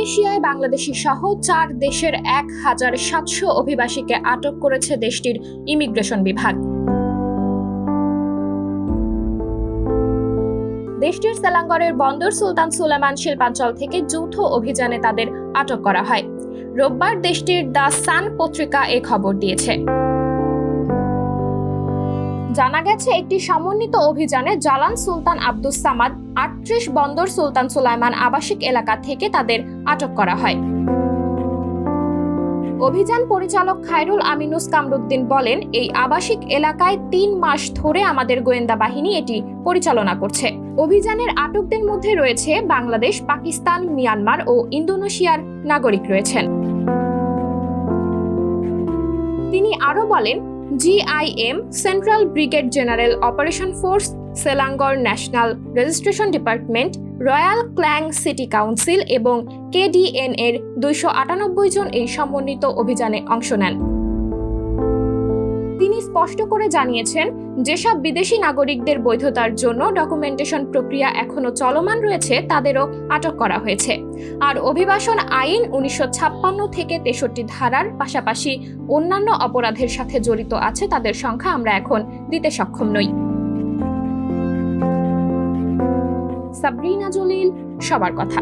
ইন্দোনেশিয়ায় বাংলাদেশি সহ 4 দেশের 1700 অভিবাসীকে আটক করেছে দেশটির ইমিগ্রেশন বিভাগ। দেশটির সেলাঙ্গরের বন্দর সুলতান সুলেমান শিল্পাঞ্চল থেকে যৌথ অভিযানে তাদের আটক করা হয়। রোববার দেশটির দ্য সান পত্রিকা এ খবর দিয়েছে। জানা গেছে, একটি সমন্বিত অভিযানে জালান সুলতান আব্দুস সামাদ 38 বন্দর সুলতান সুলাইমান আবাসিক এলাকা থেকে তাদের আটক করা হয়। অভিযান পরিচালক খায়রুল আমিনুস কামরুদ্দিন বলেন, এই আবাসিক এলাকায় 3 মাস ধরে আমাদের গোয়েন্দা বাহিনী এটি পরিচালনা করছে। অভিযানের আটকদের মধ্যে রয়েছে বাংলাদেশ, পাকিস্তান, মিয়ানমার ও ইন্দোনেশিয়ার নাগরিক রয়েছেন। তিনি আরও বলেন, GIM, central brigade general operation force, Selangor national registration department, royal ক্ল্যাং city council এবং কেডিএন এর 298 জন এই সমন্বিত অভিযানে অংশ নেন। তিনি স্পষ্ট করে জানিয়েছেন, যেসব বিদেশি নাগরিকদের বৈধতার জন্য ডকুমেন্টেশন প্রক্রিয়া এখনো চলমান রয়েছে তাদেরও আটক করা হয়েছে। আর অভিবাসন আইন 1956 থেকে 63 ধারার পাশাপাশি অন্যান্য অপরাধের সাথে জড়িত আছে তাদের সংখ্যা আমরা এখন দিতে সক্ষম নই। সাবরিনা জলিল, সবার কথা।